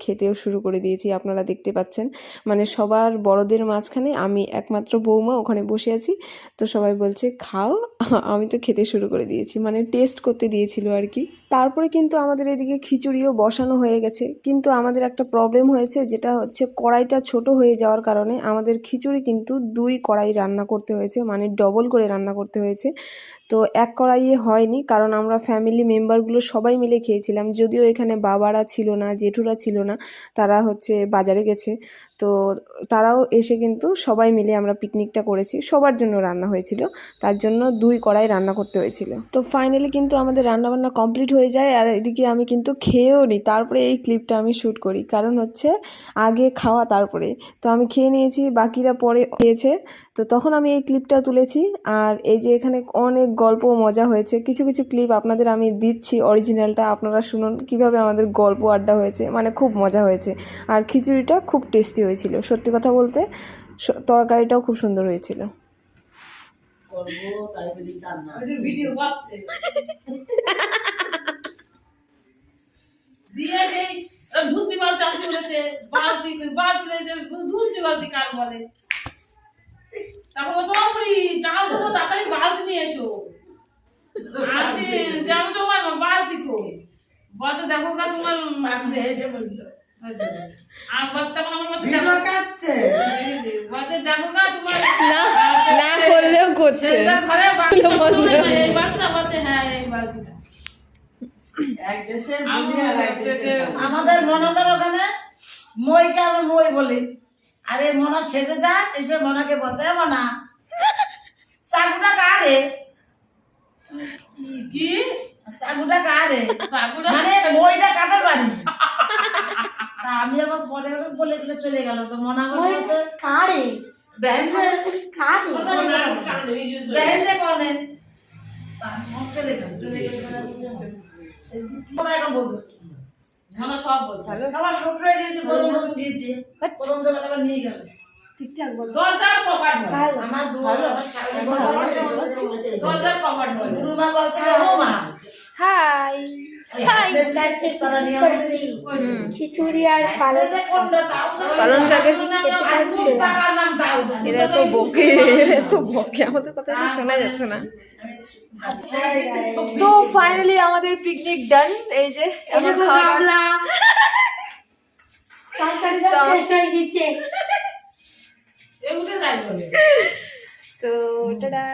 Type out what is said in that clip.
খেতেও শুরু করে দিয়েছি। আপনারা দেখতে পাচ্ছেন মানে সবার বড়দের মাঝখানে আমি একমাত্র বৌমা ওখানে বসে আছি। তো সবাই বলছে খাও, আমি তো খেতে শুরু করে দিয়েছি, মানে টেস্ট করতে দিয়েছিল আর কি। তারপরে কিন্তু আমাদের এদিকে খিচুড়িও বসানো হয়ে গেছে, কিন্তু আমাদের একটা প্রবলেম হয়েছে, যেটা হচ্ছে কড়াইটা ছোট হয়ে যাওয়ার কারণে আমাদের খিচুড়ি কিন্তু 2 কড়াই রান্না করতে হয়েছে, মানে ডবল করে রান্না করতে হয়েছে। তো এক কড়াইয়ে হয়নি, কারণ আমরা ফ্যামিলি মেম্বারগুলো সবাই মিলে খেয়েছিলাম। যদিও এখানে বাবারা ছিল না, জেঠুরা ছিল না, তারা হচ্ছে বাজারে গেছে। তো তারাও এসে কিন্তু সবাই মিলে আমরা পিকনিকটা করেছি, সবার জন্য রান্না হয়েছিল, তার জন্য 2 কড়াই রান্না করতে হয়েছিল। তো ফাইনালি কিন্তু আমাদের রান্নাবান্না কমপ্লিট হয়ে যায়, আর এদিকে আমি কিন্তু খেয়েও নিই, তারপরে এই ক্লিপটা আমি শ্যুট করি, কারণ হচ্ছে আগে খাওয়া তারপরে। তো আমি খেয়ে নিয়েছি, বাকিরা পরে খেয়েছে, তো তখন আমি এই ক্লিপটা তুলেছি। আর এই যে এখানে অনেক গল্প মজা হয়েছে, কিছু কিছু ক্লিপ আপনাদের আমি দিচ্ছি, অরিজিনালটা আপনারা শুনুন কিভাবে আমাদের গল্প আড্ডা হয়েছে, মানে খুব মজা হয়েছে। আর খিচুড়িটা খুব টেস্টি হয়েছিল, সত্যি কথা বলতে তরকারিটাও খুব সুন্দর হয়েছিল। তারপর তো চাল দেবো, তাড়াতাড়ি বালতি নিয়ে এসো। আজকে জাম জমা বালতি তো বলতে দেখো গা তোমার এসে বলতো আর বলতে আমার মতো দেখো কাটছে বলতে দেখো গা তোমার না না করলেও করছে ঘরে বালতি এই বালতিটা বলছে হ্যাঁ এই বালতিটা এক দেশের বলি আর এক দেশের আমাদের মনাদের ওখানে মইকে আমরা মই বলি। আরে মনা সেজে যায়, এসে মনাকে বলছে মনা সাগুটা কারে কি সাগুটা কারে সাগুটা মানে মইটা কাদের বাড়ি। তা আমি আবার পরে বলে বলে চলে গেল, তো মনা বলছে কারে দেখেন যে কারে দেখেন যে কোনে চলে গেল কোথায় এখন বলতো মনা সব বলছে আমার ছোট হয়ে গেছে, প্রথম দিয়েছে, প্রথম দেবে আবার নিয়ে গেল ঠিকঠাক বল দরজার কপাট বল আমার দুয়ার আমার সামনে দরজার কপাট বল গুরুমা বলছে ও মা হাই হাই তারা নিয়ে করেছি খিচুড়ি আর পালং পালং শাকের টাকার নাম দাও এরা তো বকে আমাদের কথা তো শোনা যাচ্ছে না। তো ফাইনালি আমাদের পিকনিক ডান, এই যে এখন খাওয়া তরকারিটা শেষ হয়ে গেছে। এমনি যাই বলে তো টাটা।